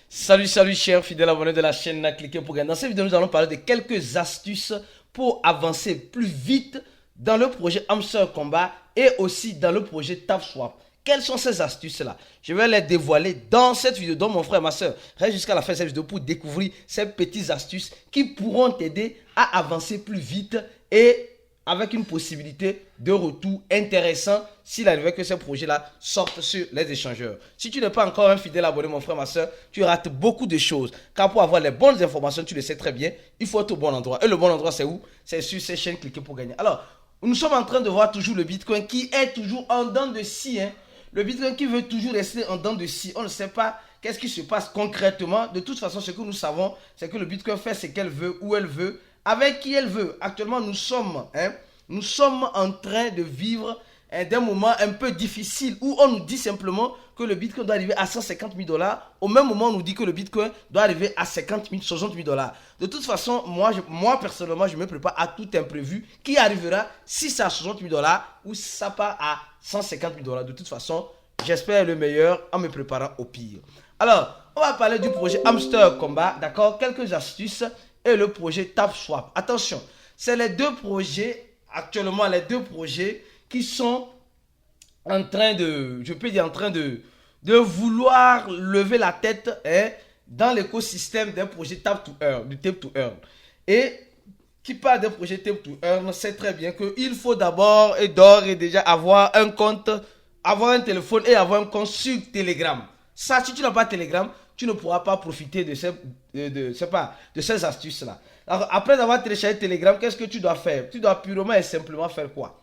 Salut chers fidèles abonnés de la chaîne Cliquez pour gagner. Dans cette vidéo, nous allons parler de quelques astuces pour avancer plus vite dans le projet Hamster Combat et aussi dans le projet TapSwap. Quelles sont ces astuces-là? Je vais les dévoiler dans cette vidéo. Donc mon frère et ma soeur, reste jusqu'à la fin de cette vidéo pour découvrir ces petites astuces qui pourront t'aider à avancer plus vite et avec une possibilité de retour intéressant s'il arrivait que ces projets-là sortent sur les échangeurs. Si tu n'es pas encore un fidèle abonné, mon frère, ma soeur, tu rates beaucoup de choses. Car pour avoir les bonnes informations, tu le sais très bien, il faut être au bon endroit. Et le bon endroit, c'est où? C'est sur ces chaînes Cliquez pour gagner. Alors, nous sommes en train de voir toujours le Bitcoin qui est toujours en dents de scie. Le Bitcoin qui veut toujours rester en dents de scie. On ne sait pas qu'est-ce qui se passe concrètement. De toute façon, ce que nous savons, c'est que le Bitcoin fait ce qu'elle veut, où elle veut, avec qui elle veut. Actuellement, nous sommes en train de vivre d'un moment un peu difficile où on nous dit simplement que le Bitcoin doit arriver à 150 000 $. Au même moment, on nous dit que le Bitcoin doit arriver à 50 000, 60 000 $. De toute façon, moi personnellement, je me prépare à tout imprévu qui arrivera si c'est à 60 000 $ ou si ça part à 150 000 $. De toute façon, j'espère le meilleur en me préparant au pire. Alors, on va parler du projet Hamster Combat, d'accord? Quelques astuces et le projet TapSwap. Attention, c'est les deux projets. Actuellement, les deux projets qui sont en train de, je peux dire en train de vouloir lever la tête dans l'écosystème des projets Tap to Earn, du Tap to Earn. Et qui parle des projets Tap to Earn sait très bien qu'il faut d'abord et déjà avoir un compte, avoir un téléphone et avoir un compte sur Telegram. Ça, si tu n'as pas Telegram, tu ne pourras pas profiter de ces astuces-là. Alors, après avoir téléchargé Telegram, qu'est-ce que tu dois faire? Tu dois purement et simplement faire quoi?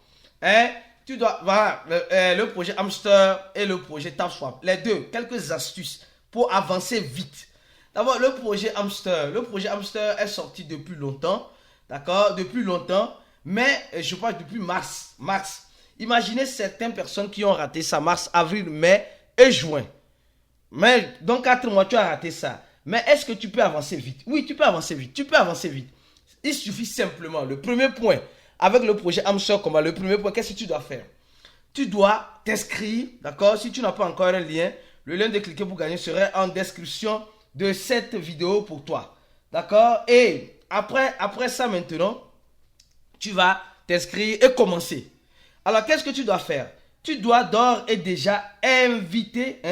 Tu dois, voilà, le projet Hamster et le projet TapSwap. Les deux, quelques astuces pour avancer vite. D'abord, le projet Hamster. Le projet Hamster est sorti depuis longtemps. D'accord? Depuis longtemps. Mais je pense depuis mars. Imaginez certaines personnes qui ont raté ça. Mars, avril, mai et juin. Mais dans 4 mois, tu as raté ça. Mais est-ce que tu peux avancer vite? Oui, tu peux avancer vite. Tu peux avancer vite. Il suffit simplement, le premier point, avec le projet Hamster Combat, le premier point, qu'est-ce que tu dois faire? Tu dois t'inscrire, d'accord? Si tu n'as pas encore un lien, le lien de Cliquer pour gagner serait en description de cette vidéo pour toi. D'accord? Et après ça maintenant, tu vas t'inscrire et commencer. Alors, qu'est-ce que tu dois faire? Tu dois d'ores et déjà inviter,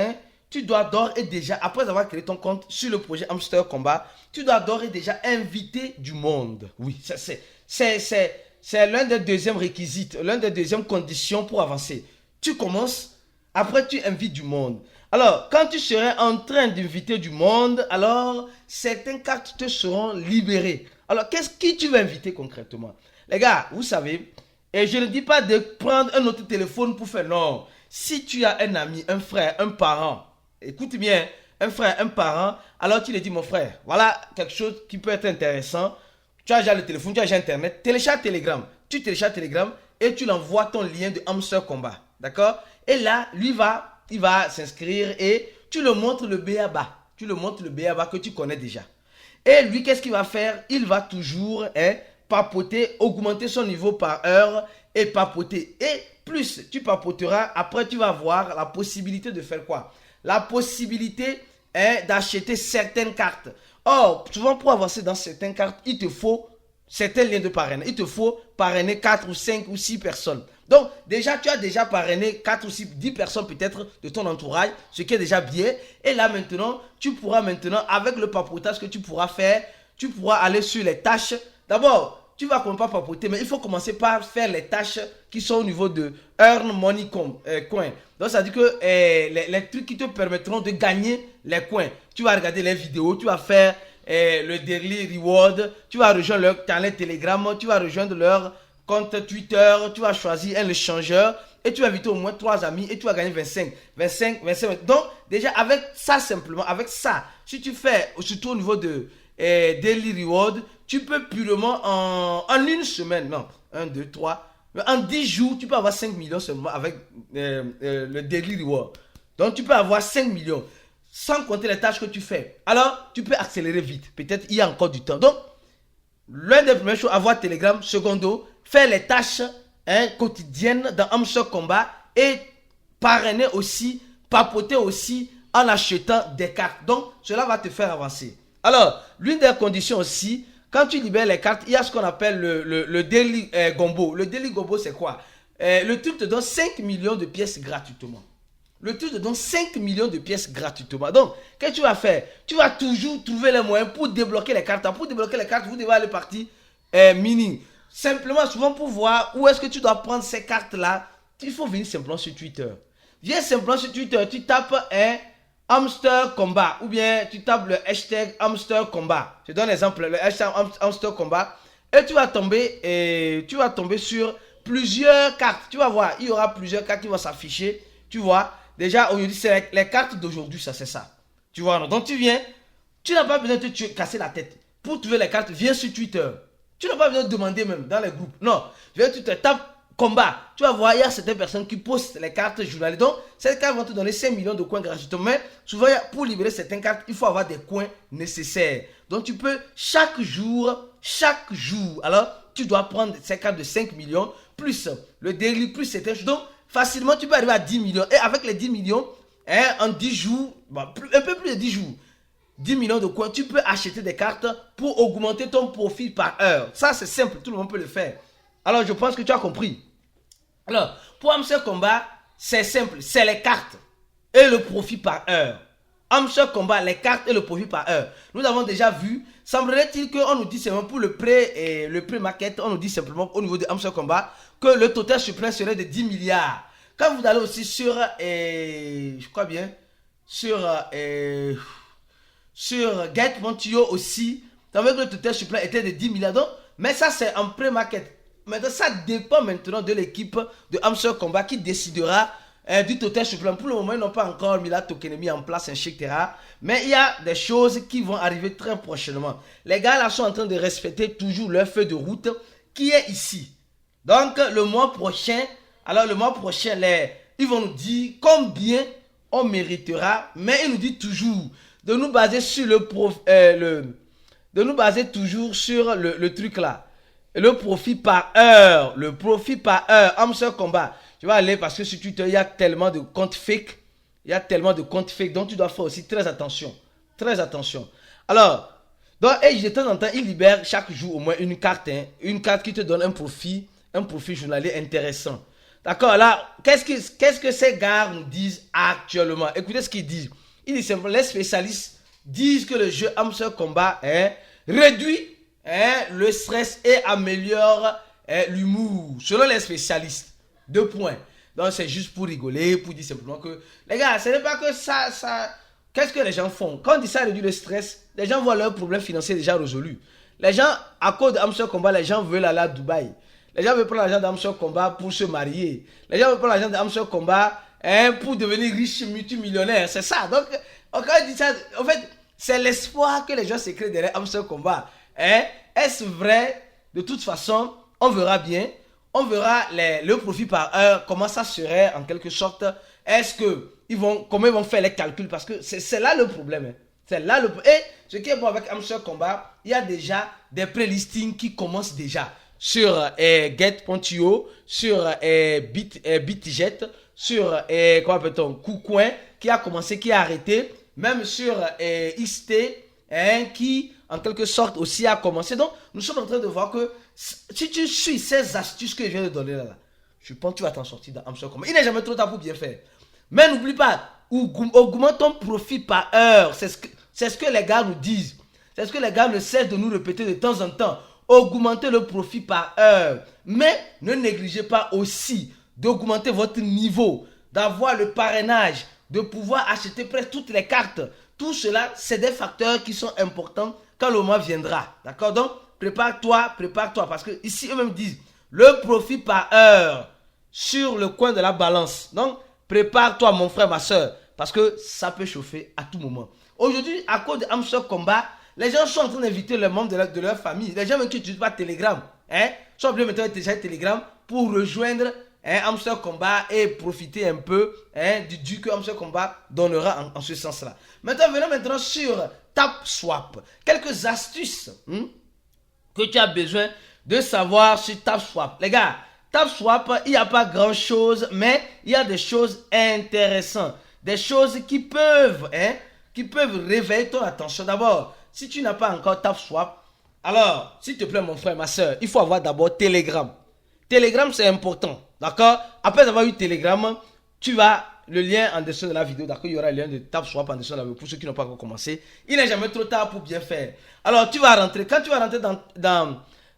tu dois d'ores et déjà, après avoir créé ton compte sur le projet Hamster Combat, tu dois d'ores et déjà inviter du monde. Oui, c'est l'un des deuxièmes requisites, l'un des deuxièmes conditions pour avancer. Tu commences, après tu invites du monde. Alors, quand tu serais en train d'inviter du monde, alors certaines cartes te seront libérées. Alors, qui tu veux inviter concrètement? Les gars, vous savez, et je ne dis pas de prendre un autre téléphone pour faire non. Si tu as un ami, un frère, un parent, écoute bien, un frère, un parent, alors tu lui dis, mon frère, voilà quelque chose qui peut être intéressant. Tu as déjà le téléphone, tu as déjà Internet, télécharge Telegram. Tu télécharges Telegram et tu l'envoies ton lien de Hamster Combat. D'accord? Et là, il va s'inscrire et tu le montres le B.A.B.A. Tu le montres le B.A.B.A. que tu connais déjà. Et lui, qu'est-ce qu'il va faire? Il va toujours papoter, augmenter son niveau par heure et papoter. Et plus tu papoteras, après tu vas avoir la possibilité de faire quoi? La possibilité d'acheter certaines cartes. Or, souvent pour avancer dans certaines cartes, il te faut certains liens de parrainage. Il te faut parrainer 4 ou 5 ou 6 personnes. Donc, déjà, tu as déjà parrainé 4 ou 6, 10 personnes peut-être de ton entourage, ce qui est déjà bien. Et là, maintenant, tu pourras avec le papotage que tu pourras faire, tu pourras aller sur les tâches. D'abord, tu vas pas papoter, mais il faut commencer par faire les tâches qui sont au niveau de Earn Money Coin. Donc, ça veut dire que les trucs qui te permettront de gagner les coins. Tu vas regarder les vidéos, tu vas faire le Daily Reward, tu vas rejoindre leur canal Telegram, tu vas rejoindre leur compte Twitter, tu vas choisir un échangeur et tu vas inviter au moins 3 amis et tu vas gagner 25. Donc, déjà, avec ça simplement, avec ça, si tu fais, surtout au niveau de Daily Reward, tu peux purement en une semaine, non, 1, 2, 3, en 10 jours, tu peux avoir 5 millions seulement avec le Daily Reward. Donc, tu peux avoir 5 millions sans compter les tâches que tu fais. Alors, tu peux accélérer vite. Peut-être il y a encore du temps. Donc, l'une des premières choses, avoir Telegram. Secondo, faire les tâches quotidiennes dans Hamster Combat et parrainer aussi, papoter aussi en achetant des cartes. Donc, cela va te faire avancer. Alors, l'une des conditions aussi, quand tu libères les cartes, il y a ce qu'on appelle le Daily Gombo. Le Daily Gombo, c'est quoi? Le truc te donne 5 millions de pièces gratuitement. Le truc te donne 5 millions de pièces gratuitement. Donc, qu'est-ce que tu vas faire? Tu vas toujours trouver les moyens pour débloquer les cartes. Pour débloquer les cartes, vous devez aller partir mining. Simplement, souvent pour voir où est-ce que tu dois prendre ces cartes-là, il faut venir simplement sur Twitter. Viens simplement sur Twitter, tu tapes un hamster combat ou bien tu tapes le hashtag hamster combat. Je donne l'exemple, le hashtag hamster combat. Et tu vas tomber sur plusieurs cartes. Tu vas voir, il y aura plusieurs cartes qui vont s'afficher. Tu vois, déjà aujourd'hui, c'est les cartes d'aujourd'hui, ça c'est ça. Tu vois, non? Donc tu viens, tu n'as pas besoin de te casser la tête. Pour trouver les cartes, viens sur Twitter. Tu n'as pas besoin de demander même dans les groupes. Non, viens sur Twitter, tape combat. Tu vas voir, il y a certaines personnes qui postent les cartes journalières. Donc, ces cartes vont te donner 5 millions de coins gratuitement. Mais souvent, pour libérer certaines cartes, il faut avoir des coins nécessaires. Donc, tu peux chaque jour, alors, tu dois prendre ces cartes de 5 millions, plus le daily, plus certaines choses. Donc, facilement, tu peux arriver à 10 millions. Et avec les 10 millions, en 10 jours, un peu plus de 10 jours, 10 millions de coins, tu peux acheter des cartes pour augmenter ton profit par heure. Ça, c'est simple, tout le monde peut le faire. Alors, je pense que tu as compris. Alors, pour Hamster Combat, c'est simple, c'est les cartes et le profit par heure. Hamster Combat, les cartes et le profit par heure. Nous avons déjà vu, semblerait-il qu'on nous dit simplement pour le pré-market, on nous dit simplement au niveau de Hamster Combat que le total suprême serait de 10 milliards. Quand vous allez aussi sur, je crois bien, sur Get.io aussi, vous savez que le total suprême était de 10 milliards. Donc, mais ça, c'est en pré-market. Maintenant, ça dépend maintenant de l'équipe de Hamster Combat qui décidera du total suprême. Pour le moment, ils n'ont pas encore mis la tokenomie en place, etc. Mais il y a des choses qui vont arriver très prochainement. Les gars là sont en train de respecter toujours leur feuille de route qui est ici. Donc, le mois prochain, ils vont nous dire combien on méritera. Mais ils nous disent toujours de nous baser sur le truc là. Le profit par heure. Hamster Combat. Tu vas aller parce que sur Twitter, il y a tellement de comptes fake. Donc tu dois faire aussi très attention. Très attention. Alors, de temps en temps, il libère chaque jour au moins une carte. Une carte qui te donne un profit journalier intéressant. D'accord, là, qu'est-ce que ces gars nous disent actuellement? Écoutez ce qu'ils disent. Ils disent simplement, les spécialistes disent que le jeu Hamster Combat réduit le stress et améliore l'humour. Selon les spécialistes. 2 points. Donc c'est juste pour rigoler, pour dire simplement que les gars, ce n'est pas que ça. Qu'est-ce que les gens font? Quand on dit ça réduit le stress, les gens voient leurs problèmes financiers déjà résolus. Les gens, à cause de Hamster Combat, les gens veulent aller à Dubaï. Les gens veulent prendre l'argent d'Hamster Combat pour se marier. Les gens veulent prendre l'argent d'Hamster Combat pour devenir riches multimillionnaires. C'est ça. Donc, quand on dit ça, en fait, c'est l'espoir que les gens se créent derrière Hamster Combat. Est-ce vrai? De toute façon, on verra bien. On verra le profit par heure, comment ça serait en quelque sorte. Comment ils vont faire les calculs? Parce que c'est là le problème. C'est là et ce qui est bon avec Hamster Combat, il y a déjà des pré-listings qui commencent déjà sur Get.io, sur BitJet, sur comment appelle-t-on, KuCoin, qui a commencé, qui a arrêté, même sur XT, qui en quelque sorte aussi a commencé. Donc, nous sommes en train de voir que si tu suis ces astuces que je viens de donner là, je pense que tu vas t'en sortir dans Hamster Combat. Il n'est jamais trop tard pour bien faire. Mais n'oublie pas, augmente ton profit par heure. C'est ce que les gars nous disent. C'est ce que les gars ne cessent de nous répéter de temps en temps. Augmentez le profit par heure. Mais ne négligez pas aussi d'augmenter votre niveau, d'avoir le parrainage, de pouvoir acheter presque toutes les cartes. Tout cela, c'est des facteurs qui sont importants quand le moment viendra. D'accord? Donc, prépare-toi, parce que ici, eux-mêmes disent le profit par heure sur le coin de la balance. Donc, prépare-toi, mon frère, ma soeur, parce que ça peut chauffer à tout moment. Aujourd'hui, à cause de Hamster Combat, les gens sont en train d'inviter les membres de leur famille. Les gens même qui n'utilisent pas Telegram, sont obligés maintenant de télécharger Telegram pour rejoindre Hamster Combat et profiter un peu du que Hamster Combat donnera en ce sens-là. Venons maintenant sur TapSwap. Quelques astuces que tu as besoin de savoir sur TapSwap. Les gars, TapSwap, il n'y a pas grand-chose, mais il y a des choses intéressantes. des choses qui peuvent réveiller ton attention. D'abord, si tu n'as pas encore TapSwap, alors, s'il te plaît, mon frère, ma soeur, il faut avoir d'abord Telegram. Telegram, c'est important, d'accord? Après avoir eu Telegram, tu vas, le lien en dessous de la vidéo, d'accord? Il y aura le lien de TapSwap en dessous de la vidéo pour ceux qui n'ont pas encore commencé. Il n'est jamais trop tard pour bien faire. Alors, tu vas rentrer, quand tu vas rentrer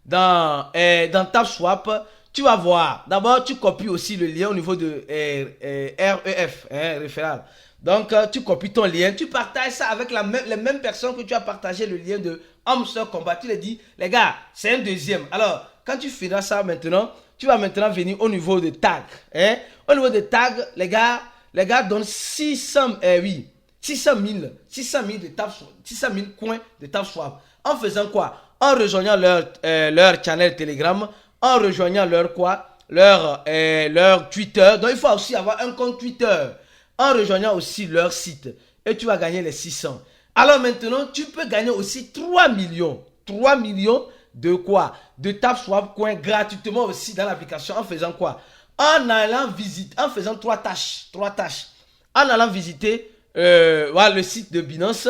dans TapSwap, tu vas voir. D'abord, tu copies aussi le lien au niveau de REF, référent. Donc, tu copies ton lien, tu partages ça avec les mêmes personnes que tu as partagé le lien de Hamster Combat. Tu les dis, les gars, c'est un deuxième. Alors, quand tu finis ça maintenant, tu vas maintenant venir au niveau de tag. Au niveau de tag, les gars donnent 600 000 de TapSwap, 600 000 coins de TapSwap. En faisant quoi? En rejoignant leur channel Telegram, en rejoignant leur Twitter. Donc, il faut aussi avoir un compte Twitter. En rejoignant aussi leur site. Et tu vas gagner les 600. Alors maintenant, tu peux gagner aussi 3 millions. 3 millions de quoi? De TapSwap coin gratuitement aussi dans l'application. En faisant quoi? En allant visiter, en faisant trois tâches. En allant visiter le site de Binance.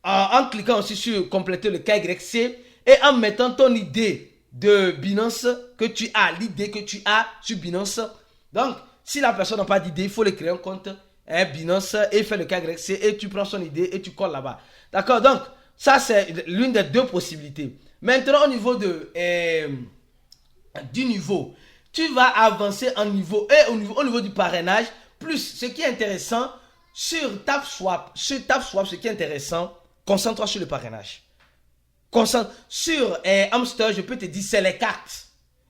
En cliquant aussi sur compléter le KYC. Et en mettant ton idée de Binance que tu as. L'idée que tu as sur Binance. Donc, si la personne n'a pas d'idée, il faut le créer un compte. Binance et fait le KYC et tu prends son idée et tu colles là-bas. D'accord? Donc, ça c'est l'une des deux possibilités. Maintenant, au niveau du niveau, tu vas avancer en niveau et au niveau du parrainage. Plus, ce qui est intéressant, sur TapSwap, ce qui est intéressant, concentre-toi sur le parrainage. Sur Hamster, je peux te dire, c'est les cartes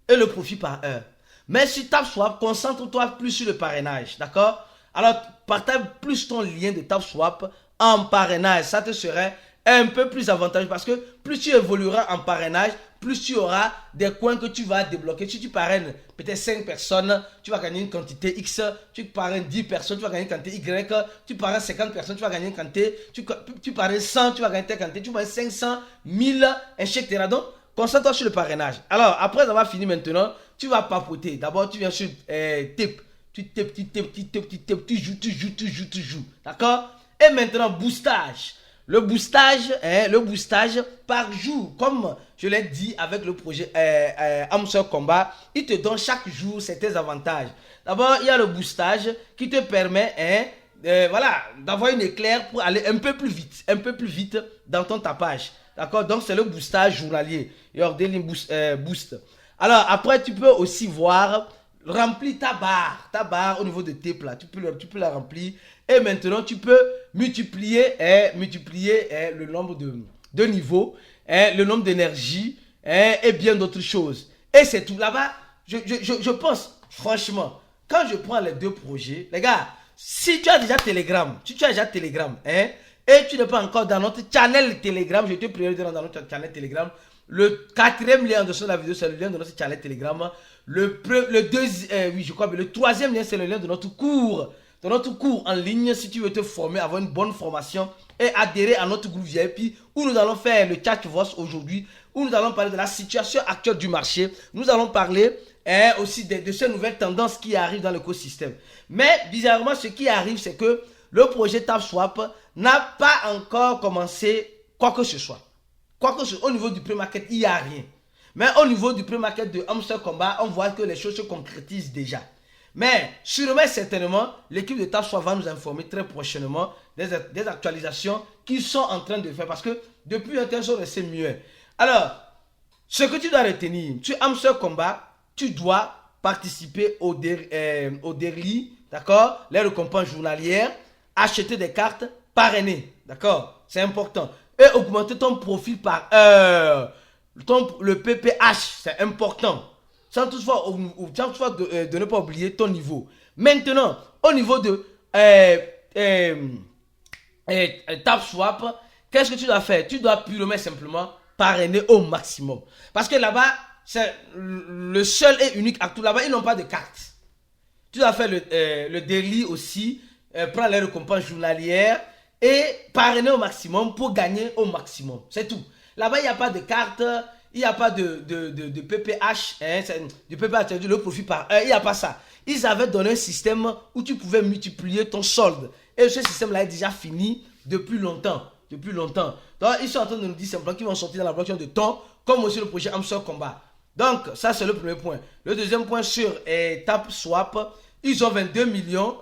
et le profit par heure. Mais sur TapSwap, concentre-toi plus sur le parrainage. D'accord? Alors, partage plus ton lien de TapSwap en parrainage. Ça te serait un peu plus avantageux parce que plus tu évolueras en parrainage, plus tu auras des coins que tu vas débloquer. Si tu parraines peut-être 5 personnes, tu vas gagner une quantité X. Tu parraines 10 personnes, tu vas gagner une quantité Y. Tu parraines 50 personnes, tu vas gagner une quantité. Tu parraines 100, tu vas gagner telle quantité. Tu parraines 500, 1000, etc. Donc, concentre-toi sur le parrainage. Alors, après avoir fini maintenant, tu vas papoter. D'abord, tu viens sur Tip. Tu joues. D'accord? Et maintenant, boostage. Le boostage par jour, comme je l'ai dit avec le projet Hamster Combat, il te donne chaque jour certains avantages. D'abord, il y a le boostage qui te permet d'avoir une éclair pour aller un peu plus vite dans ton tapage. D'accord? Donc, c'est le boostage journalier. Your daily boost. Alors, après, tu peux aussi voir... Remplis ta barre au niveau de tes plats. Tu peux la remplir. Et maintenant, tu peux multiplier le nombre de niveaux, le nombre d'énergie et bien d'autres choses. Et c'est tout. Là-bas, je pense, franchement, quand je prends les deux projets, les gars, si tu as déjà Telegram, et tu n'es pas encore dans notre channel Telegram, je te prie de rentrer dans notre channel Telegram. Le quatrième lien en dessous de la vidéo, c'est le lien de notre channel Telegram. Le troisième lien, c'est le lien de notre cours. De notre cours en ligne, si tu veux te former, avoir une bonne formation et adhérer à notre groupe VIP où nous allons faire le chat voice aujourd'hui, où nous allons parler de la situation actuelle du marché. Nous allons parler aussi de ces nouvelles tendances qui arrivent dans l'écosystème. Mais bizarrement, ce qui arrive, c'est que le projet TapSwap n'a pas encore commencé quoi que ce soit. Au niveau du pré-market, il n'y a rien. Mais au niveau du pré-market de Hamster Combat, on voit que les choses se concrétisent déjà. Mais sûrement, certainement, l'équipe de TapSwap va nous informer très prochainement des actualisations qu'ils sont en train de faire. Parce que depuis un temps, ils sont restés mieux. Alors, ce que tu dois retenir, sur Hamster Combat, tu dois participer au daily, d'accord? Les récompenses journalières, acheter des cartes parrainées, d'accord? C'est important. Et augmenter ton profil par heure. Le PPH, c'est important. Sans toutefois de ne pas oublier ton niveau. Maintenant, au niveau de TapSwap, qu'est-ce que tu dois faire? Tu dois purement simplement parrainer au maximum. Parce que là-bas, c'est le seul et unique acteur. Là-bas, ils n'ont pas de carte. Tu dois faire le daily aussi, prendre les récompenses journalières et parrainer au maximum pour gagner au maximum. C'est tout. Là-bas, il n'y a pas de carte, il n'y a pas de PPH, du PPH, le profit par heure, il n'y a pas ça. Ils avaient donné un système où tu pouvais multiplier ton solde Et ce système-là est déjà fini depuis longtemps. Depuis longtemps. Donc, ils sont en train de nous dire simplement qu'ils vont sortir dans la blockchain de temps, comme aussi le projet Hamster Combat. Donc, ça, c'est le premier point. Le deuxième point sur TapSwap, ils ont 22 millions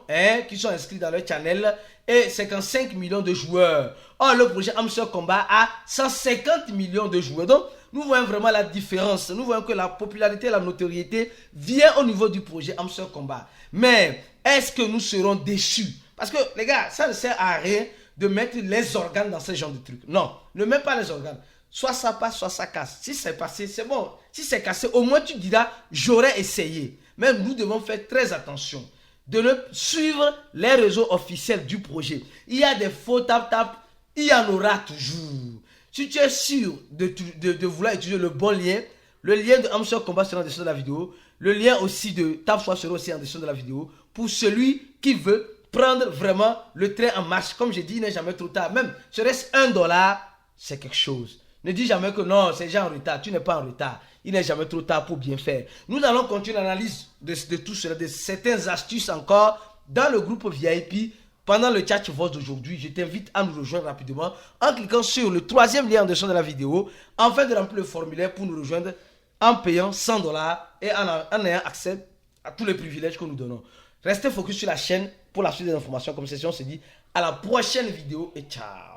qui sont inscrits dans leur channel et 55 millions de joueurs. Or, le projet Hamster Combat a 150 millions de joueurs. Donc, nous voyons vraiment la différence. Nous voyons que la popularité et la notoriété vient au niveau du projet Hamster Combat. Mais, est-ce que nous serons déçus? Parce que, les gars, ça ne sert à rien de mettre les organes dans ce genre de trucs. Non, ne mets pas les organes. Soit ça passe, soit ça casse. Si c'est passé, c'est bon. Si c'est cassé, au moins tu diras, j'aurais essayé. Mais nous devons faire très attention de ne suivre les réseaux officiels du projet. Il y a des faux tap-tap, il y en aura toujours. Si tu es sûr de vouloir utiliser le bon lien, le lien de Hamster Combat sera en dessus de la vidéo. Le lien aussi de TapSwap sera aussi en dessus de la vidéo. Pour celui qui veut prendre vraiment le train en marche. Comme j'ai dit, il n'est jamais trop tard. Même, serait-ce $1, c'est quelque chose. Ne dis jamais que non, c'est déjà en retard. Tu n'es pas en retard. Il n'est jamais trop tard pour bien faire. Nous allons continuer l'analyse de tout cela, de certaines astuces encore dans le groupe VIP pendant le chat voice d'aujourd'hui. Je t'invite à nous rejoindre rapidement en cliquant sur le troisième lien en dessous de la vidéo afin de remplir le formulaire pour nous rejoindre en payant $100 et en ayant accès à tous les privilèges que nous donnons. Restez focus sur la chaîne pour la suite des informations. Comme c'est, on se dit à la prochaine vidéo et ciao.